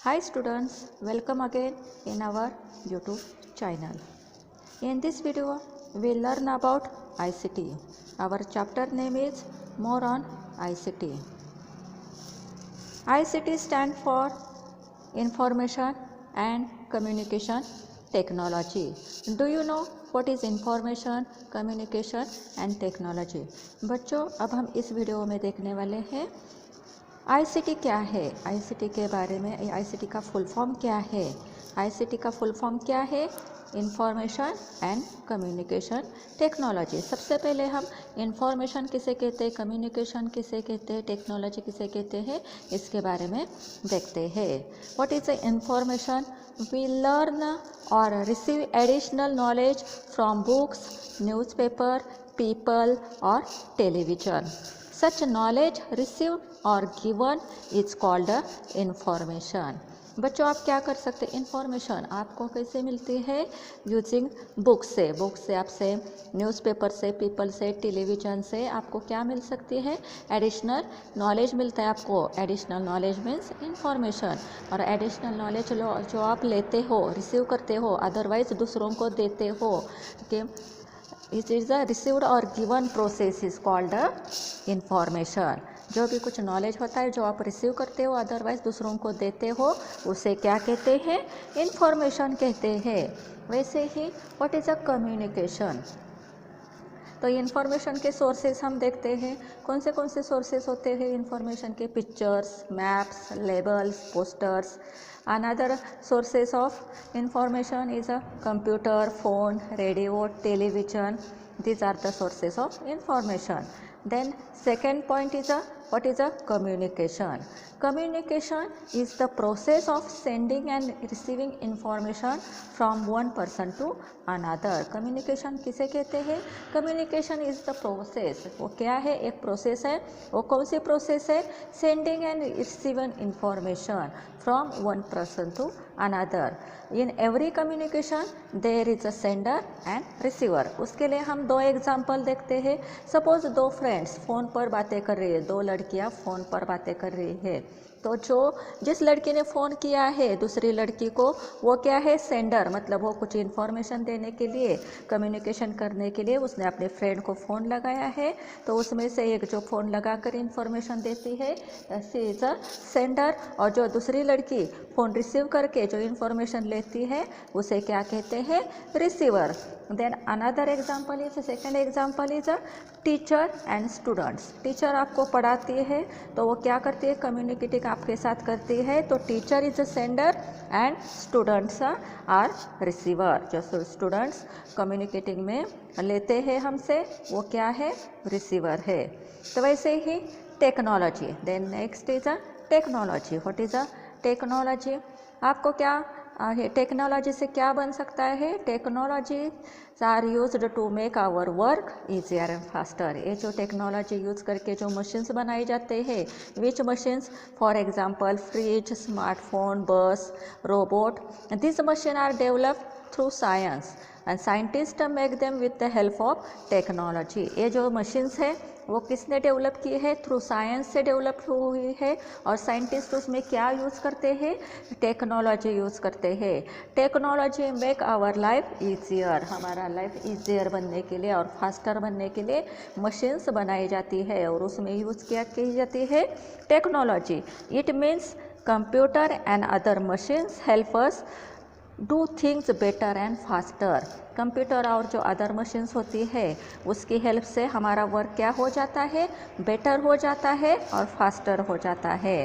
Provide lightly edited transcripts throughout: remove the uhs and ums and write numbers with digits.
Hi students, welcome again in our YouTube channel. In this video, we learn about ICT. Our chapter name is More on ICT. ICT stands for Information and Communication Technology. Do you know what is Information, Communication and Technology? बच्चों, अब हम इस video में देखने वाले हैं ICT क्या है। आईसीटी के बारे में, आईसीटी का फुल फॉर्म क्या है। आईसीटी का फुल फॉर्म क्या है? Information and communication technology. सबसे पहले हम इंफॉर्मेशन किसे कहते हैं, कम्युनिकेशन किसे कहते हैं, टेक्नोलॉजी किसे कहते हैं, इसके बारे में देखते हैं। What is the information? We learn और receive additional knowledge from books, newspaper, people और television. Such knowledge received or given is called information. बच्चों, आप क्या कर सकते हैं? इन्फॉर्मेशन आपको कैसे मिलती है? यूजिंग बुक से आपसे, न्यूज़पेपर से, पीपल से, टेलीविज़न से आपको क्या मिल सकती है? एडिशनल नॉलेज मिलता है आपको। Additional knowledge means information. और एडिशनल नॉलेज जो आप लेते हो, रिसीव करते हो, अदरवाइज दूसरों को देते हो, कि इट इज़ द रिसीव्ड और given process is called information. जो भी कुछ नॉलेज होता है जो आप रिसीव करते हो, अदरवाइज दूसरों को देते हो, उसे क्या कहते हैं? इंफॉर्मेशन कहते हैं। वैसे ही व्हाट इज़ अ कम्युनिकेशन? तो इंफॉर्मेशन के सोर्सेज हम देखते हैं। कौन से सोर्सेज होते हैं इंफॉर्मेशन के? Pictures, maps, labels, posters. Another sources of information is a computer, phone, radio, television. These are the sources of information. Then second point is what is a communication? Communication is the process of sending and receiving information from one person to another. Communication किसे कहते हैं? Communication is the process. वो क्या है? एक process है। वो कौन सी प्रोसेस है? Sending and receiving information from one person to another. In every communication there is a sender and receiver. उसके लिए हम दो एग्जाम्पल देखते हैं। सपोज दो फ्रेंड्स फ़ोन पर बातें कर रही है, दो लड़कियां फ़ोन पर बातें कर रही है। तो जिस लड़की ने फ़ोन किया है दूसरी लड़की को, वो क्या है? सेंडर। मतलब वो कुछ इन्फॉर्मेशन देने के लिए, कम्युनिकेशन करने के लिए उसने अपने फ्रेंड को फ़ोन लगाया है। तो उसमें से एक जो फ़ोन लगाकर इन्फॉर्मेशन देती है, शी इज़ अ सेंडर। और जो दूसरी लड़की फ़ोन रिसीव करके जो इन्फॉर्मेशन लेती है, उसे क्या कहते हैं? Receiver. Then another example is, second example is a teacher and students. Teacher आपको पढ़ाती है तो वो क्या करती है? कम्युनिकेटिंग आपके साथ करती है। तो teacher is a sender and students are receiver. जो स्टूडेंट्स कम्युनिकेटिंग में लेते हैं हमसे, वो क्या है? रिसीवर है। तो वैसे ही technology. Then next is a technology. What is a technology? आपको क्या टेक्नोलॉजी से क्या बन सकता है? Technology are used to make our work easier and faster. ये जो टेक्नोलॉजी यूज़ करके जो मशीन्स बनाए जाते हैं, which machines? For example fridge, smartphone, bus, robot. This machine are developed through science and scientist make them with the help of technology. ये जो machines है वो किसने डेवलप की है? थ्रू साइंस से डेवलप हुई है। और साइंटिस्ट उसमें क्या यूज़ करते हैं? टेक्नोलॉजी यूज़ करते हैं। Technology make our life easier. हमारा लाइफ ईजियर बनने के लिए और फास्टर बनने के लिए मशीन्स बनाई जाती है और उसमें यूज़ क्या की जाती है? Technology. It means computer and other machines help us do things better and faster. Computer और जो अदर मशीन्स होती है उसकी हेल्प से हमारा वर्क क्या हो जाता है? बेटर हो जाता है और फास्टर हो जाता है।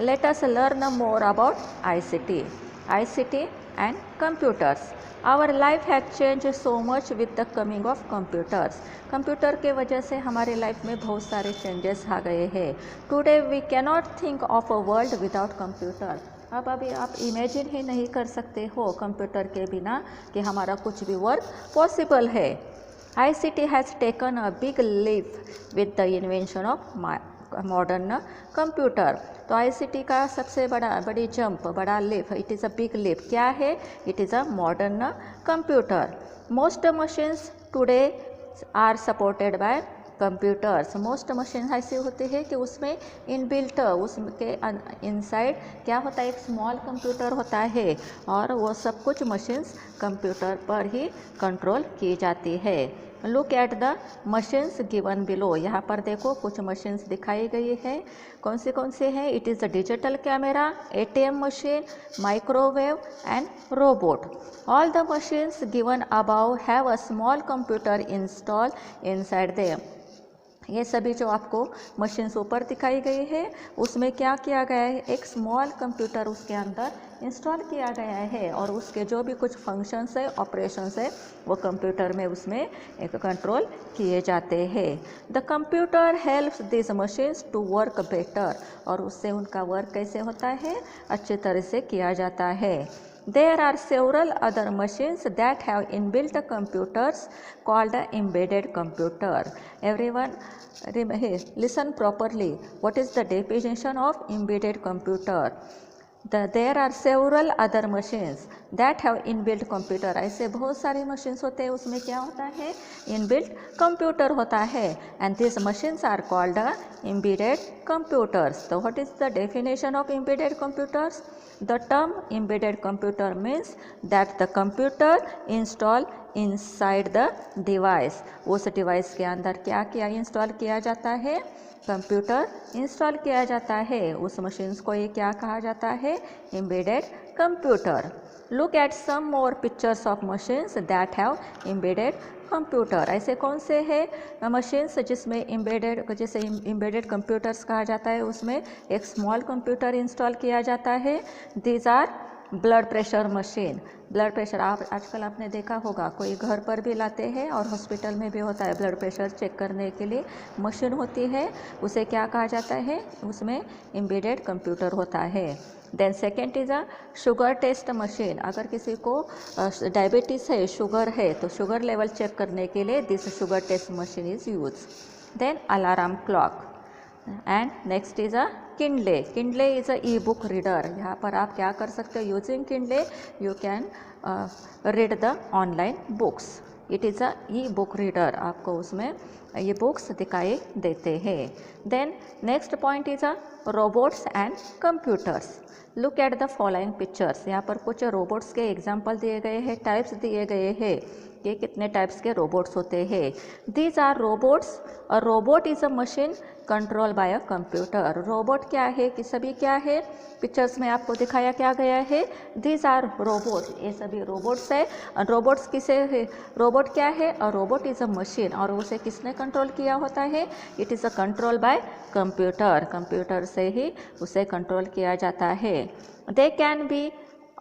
Let us learn more about ICT. ICT and computers. Our life has change so much with the coming of computers. Computer के वजह से हमारे लाइफ में बहुत सारे चेंजेस आ गए हैं। Today we cannot think of a world without computer. अब अभी आप इमेजिन ही नहीं कर सकते हो कंप्यूटर के बिना कि हमारा कुछ भी वर्क पॉसिबल है। ICT has taken a big leap with the invention of modern computer. तो आईसीटी का सबसे बड़ी जंप, बड़ा leap, it is a big leap. क्या है? It is a modern computer. Most machines today are supported by computers. Most machine ऐसी होती है कि उसमें इनबिल्ट उसके इनसाइड क्या होता है, एक स्मॉल कंप्यूटर होता है और वो सब कुछ मशीन्स कंप्यूटर पर ही कंट्रोल की जाती है। Look at the machines given below. यहाँ पर देखो कुछ मशीन्स दिखाई गई है। कौन से हैं? It is the digital camera, ATM machine, microwave and robot. All the machines given about have a small computer install inside them. ये सभी जो आपको मशीन्स ऊपर दिखाई गई है उसमें क्या किया गया है, एक स्मॉल कंप्यूटर उसके अंदर इंस्टॉल किया गया है और उसके जो भी कुछ फंक्शंस है, ऑपरेशंस है, वो कंप्यूटर में उसमें एक कंट्रोल किए जाते हैं। The computer helps this machines to work better. और उससे उनका वर्क कैसे होता है, अच्छे तरह से किया जाता है। There are several other machines that have inbuilt computers called embedded computer. Everyone listen properly. What is the definition of embedded computer? There are several other machines that have inbuilt computer. ऐसे बहुत सारे machines होते हैं, उसमें क्या होता है, inbuilt computer होता है, and these machines are called embedded computers. So what is the definition of embedded computers? The term embedded computer means that the computer installed inside the device. उस डिवाइस के अंदर क्या क्या इंस्टॉल किया जाता है, कंप्यूटर इंस्टॉल किया जाता है। उस मशीन्स को ये क्या कहा जाता है, embedded computer. Look at some more pictures of machines that have embedded computer. ऐसे कौन से हैं मशीन्स जिसमें जैसे एम्बेडेड कंप्यूटर्स कहा जाता है, उसमें एक स्मॉल कंप्यूटर इंस्टॉल किया जाता है। These are blood pressure machine. Blood pressure आप आजकल आपने देखा होगा, कोई घर पर भी लाते हैं और हॉस्पिटल में भी होता है, ब्लड प्रेशर चेक करने के लिए मशीन होती है, उसे क्या कहा जाता है, उसमें एम्बेडेड कंप्यूटर होता है। Then second is a sugar test machine. अगर किसी को डायबिटीज़ है, शुगर है, तो शुगर लेवल चेक करने के लिए this sugar test machine is use. Then alarm clock and next is a Kindle. Kindle is a e book reader. यहाँ पर आप क्या कर सकते हो, using Kindle you can read the online books. It is a e book reader, आपको उसमें ये बुक्स दिखाई देते हैं। Then next point is a robots and computers. Look at the following pictures. यहाँ पर कुछ रोबोट्स के एग्जाम्पल दिए गए हैं, टाइप्स दिए गए हैं कि कितने टाइप्स के रोबोट्स होते हैं। These are robots. A robot is a machine control by a computer. Robot क्या है कि सभी क्या है, पिक्चर्स में आपको दिखाया क्या गया है, दीज आर रोबोट, ये सभी रोबोट्स है। रोबोट्स किसे है, रोबोट क्या है, अ रोबोट इज़ अ मशीन, और उसे किसने कंट्रोल किया होता है, it is a control by computer. Computer से ही उसे कंट्रोल किया जाता है। दे can be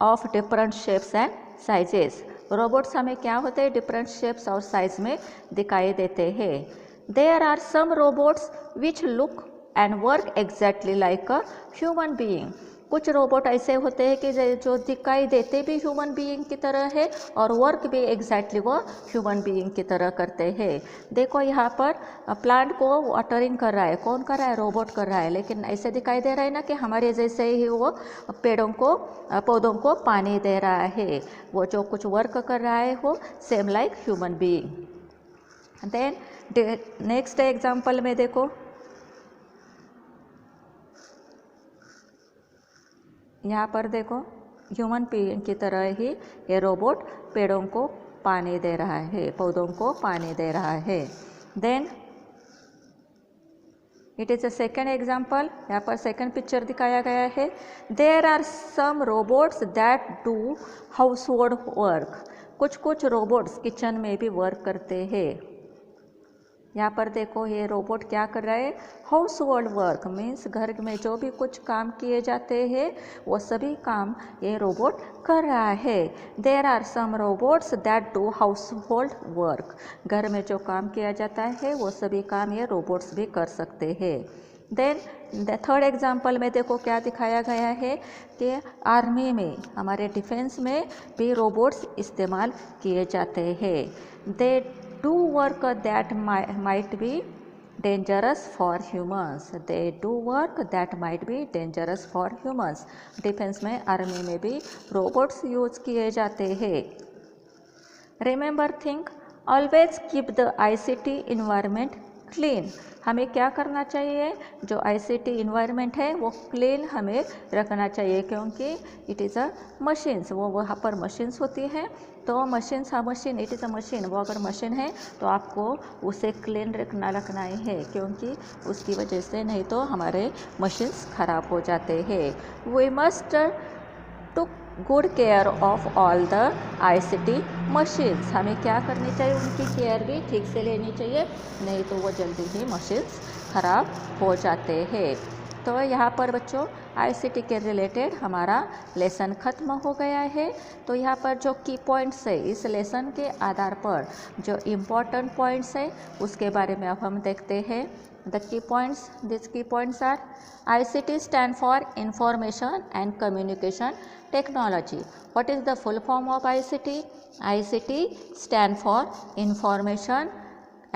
of different shapes and sizes. Robots हमें क्या होते हैं, डिफरेंट शेप्स और साइज में दिखाई देते हैं। There are some robots which look and work exactly like a human being. कुछ रोबोट ऐसे होते हैं कि जो दिखाई देते भी ह्यूमन बीइंग की तरह है और वर्क भी एग्जैक्टली वो ह्यूमन बीइंग की तरह करते हैं। देखो यहाँ पर प्लांट को वाटरिंग कर रहा है, कौन कर रहा है, रोबोट कर रहा है, लेकिन ऐसे दिखाई दे रहा है ना कि हमारे जैसे ही वो पौधों को पानी दे रहा है। वो जो कुछ वर्क कर रहा है वो same like human being. Then next example में देखो, यहाँ पर देखो ह्यूमन बीइंग की तरह ही ये रोबोट पेड़ों को पानी दे रहा है, पौधों को पानी दे रहा है। Then it is a second example, यहाँ पर सेकेंड पिक्चर दिखाया गया है। There are some robots that do household work. कुछ रोबोट्स किचन में भी वर्क करते हैं। यहाँ पर देखो ये रोबोट क्या कर रहा है, हाउस होल्ड वर्क मीन्स घर में जो भी कुछ काम किए जाते हैं वो सभी काम ये रोबोट कर रहा है। There are some robots that do household work. घर में जो काम किया जाता है वो सभी काम ये रोबोट्स भी कर सकते हैं। देन द थर्ड एग्जाम्पल में देखो क्या दिखाया गया है कि आर्मी में, हमारे डिफेंस में भी रोबोट्स इस्तेमाल किए जाते हैं। They do work that might be dangerous for humans. They do work that might be dangerous for humans. Defence में, आर्मी में भी रोबोट्स यूज किए जाते हैं। Remember think always keep the ICT environment clean. हमें क्या करना चाहिए, जो ICT इन्वायरमेंट है वो क्लीन हमें रखना चाहिए, क्योंकि इट इज़ अ मशीन्स, वो वहाँ पर मशीन्स होती है। तो मशीन्स, हाँ machine, it is a machine, वो अगर मशीन है तो आपको उसे क्लीन रखना ही है, क्योंकि उसकी वजह से नहीं तो हमारे मशीन्स ख़राब हो जाते हैं। We must to good care of all the ICT machines. हमें क्या करनी चाहिए, उनकी केयर भी ठीक से लेनी चाहिए, नहीं तो वो जल्दी ही मशीन्स ख़राब हो जाते हैं। तो यहाँ पर बच्चों ICT के रिलेटेड हमारा लेसन ख़त्म हो गया है। तो यहाँ पर जो की पॉइंट्स है, इस लेसन के आधार पर जो इम्पोर्टेंट पॉइंट्स है उसके बारे में अब हम देखते हैं। The key points, these key points are: ICT stand for Information and Communication Technology. What is the full form of ICT? ICT stand for Information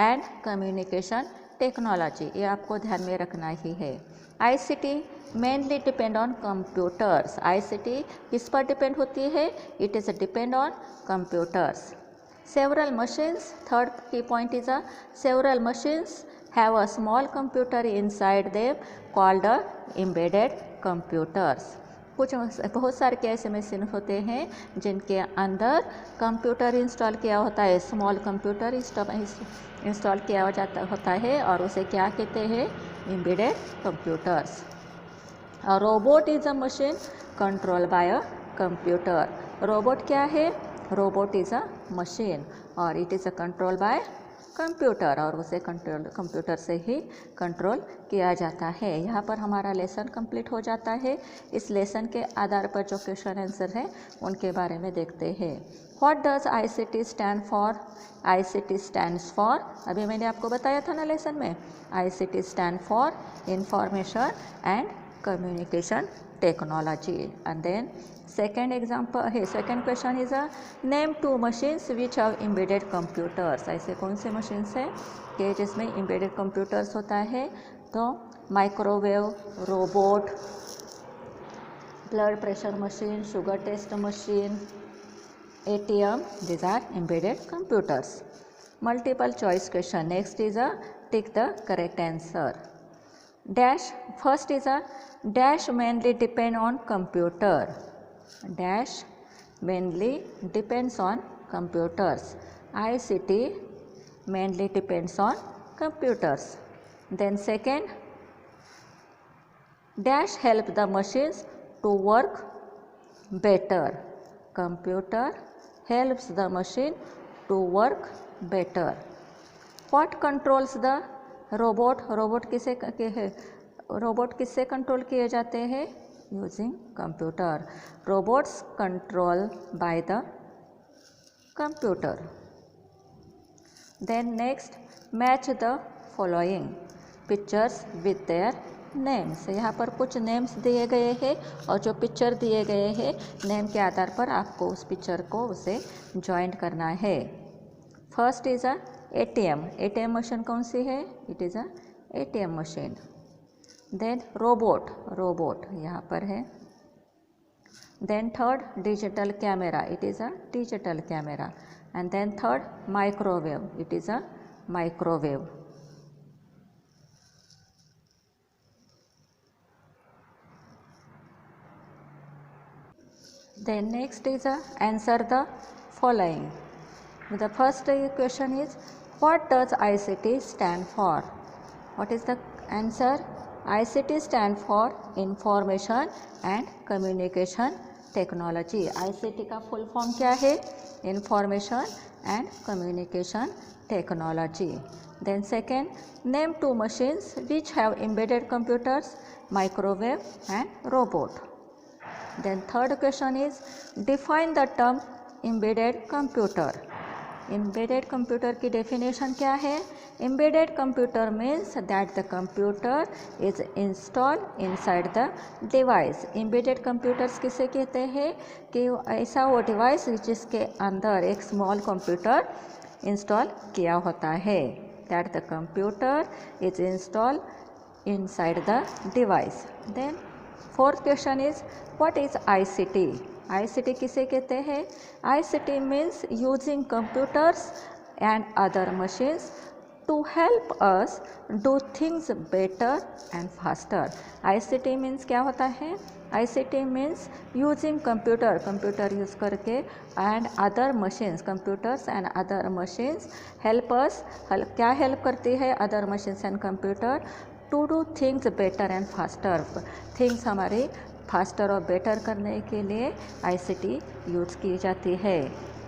and Communication Technology. ये आपको ध्यान में रखना ही है। ICT mainly depend on computers. ICT किस पर depend होती है? It is depend on computers. Several machines, third key point is several machines have a small computer inside them called embedded computers. कुछ बहुत सारे ऐसे मशीन होते हैं जिनके अंदर कंप्यूटर इंस्टॉल किया होता है, स्मॉल कंप्यूटर इंस्टॉल किया होता है, और उसे क्या कहते हैं, embedded computers. A robot is a machine controlled by a computer. Robot क्या है? रोबोट इज़ अ मशीन और it is a control by computer, और उसे कंप्यूटर से ही कंट्रोल किया जाता है। यहाँ पर हमारा लेसन कंप्लीट हो जाता है। इस लेसन के आधार पर जो क्वेश्चन आंसर है उनके बारे में देखते हैं। What does ICT stand for? ICT stands for, अभी मैंने आपको बताया था ना लेसन में, ICT stand for information and communication technology. And then second question is name two machines which have embedded computers. ऐसे कौन से मशीन्स हैं कि जिसमें embedded computers होता है? तो microwave, robot, blood pressure machine, sugar test machine, ATM, these are embedded computers. Multiple choice question. Next is tick the correct answer. Dash, first is dash mainly depend on computer. Dash mainly depends on computers. ICT mainly depends on computers. Then second, dash help the machines to work better. Computer helps the machine to work better. What controls the robot? Robot किससे control किए जाते हैं? Using computer. Robots control by the computer. Then next, match the following pictures with their names. यहाँ पर कुछ names दिए गए हैं और जो पिक्चर दिए गए हैं नेम के आधार पर आपको उस पिक्चर को उसे ज्वाइंट करना है. First is ATM. ATM machine कौन सी है? It is ATM machine. Then robot यहाँ पर है. Then third, digital camera. It is digital camera. And then third, microwave. It is microwave. Then next is answer the following. The first question is, what does ICT stand for? What is the answer? ICT stand for Information and Communication Technology. ICT का full form क्या है? Information and Communication Technology. Then second, name two machines which have embedded computers, microwave and robot. Then third question is, define the term embedded computer. Embedded computer की definition क्या है? Embedded computer means that the computer is installed inside the device. Embedded computers किसे कहते हैं? कि ऐसा वो device जिसके अंदर एक स्मॉल कंप्यूटर इंस्टॉल किया होता है. That the computer is installed inside the device. Then fourth question is, what is ICT? ICT किसे कहते हैं? ICT means using computers and other machines to help us do things better and faster. ICT means क्या होता है? ICT means using computer use करके and other machines, computers and other machines help us, क्या help करती है other machines and computer to do things better and faster. Things हमारे faster और better करने के लिए ICT यूज की जाती है.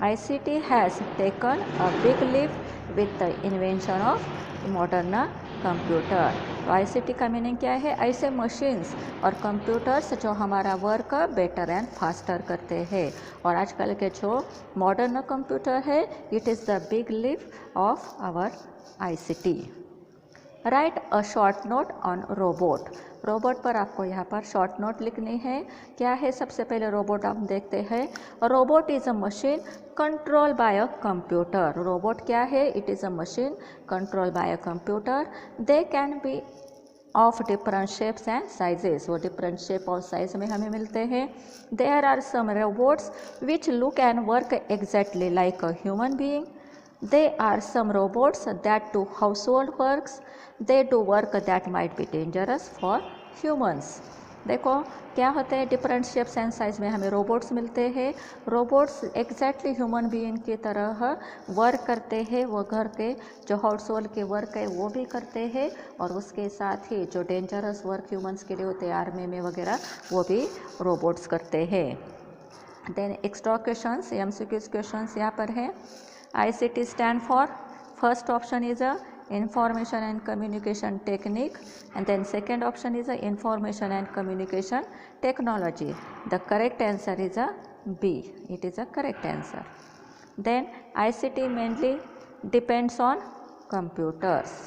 ICT has taken a big leap with the invention of modern computer. तो ICT का मीनिंग क्या है? ऐसे मशीन्स और कंप्यूटर्स जो हमारा वर्क बेटर एंड फास्टर करते हैं. और आजकल के जो मॉडर्न कंप्यूटर है, it is the big leap of our ICT. Write a short note on robot. Robot पर आपको यहाँ पर शॉर्ट नोट लिखनी है. क्या है? सबसे पहले रोबोट आप देखते हैं. Robot is a machine control by a computer. Robot क्या है? It is a machine control by a computer. They can be of different shapes and sizes. वो डिफरेंट शेप और साइज में हमें मिलते हैं. There are some robots which look and work exactly like a human being. There are some robots that do household works. They do work that might be dangerous for humans. देखो क्या होते हैं, different shapes and size में हमें robots मिलते हैं. Robots exactly human being की तरह वर्क करते हैं. वो घर के जो हाउस होल्ड के वर्क है वो भी करते हैं, और उसके साथ ही जो डेंजरस वर्क ह्यूमंस के लिए होते हैं आर्मी में वगैरह, वो भी रोबोट्स करते हैं. Then extra questions, MCQ questions यहाँ पर है. ICT stand for, first option is a information and communication technique, and then second option is a information and communication technology. The correct answer is a B. It is a correct answer. Then ICT mainly depends on computers.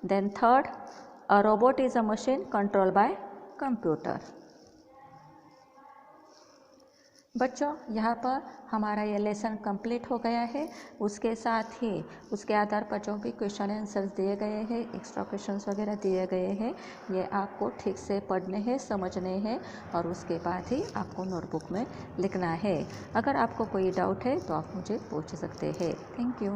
Then third, a robot is a machine controlled by computer. बच्चों यहाँ पर हमारा ये lesson complete हो गया है. उसके साथ ही उसके आधार पर जो भी क्वेश्चन आंसर्स दिए गए हैं, एक्स्ट्रा क्वेश्चंस वगैरह दिए गए हैं, ये आपको ठीक से पढ़ने हैं, समझने हैं, और उसके बाद ही आपको नोटबुक में लिखना है. अगर आपको कोई डाउट है तो आप मुझे पूछ सकते हैं. Thank you.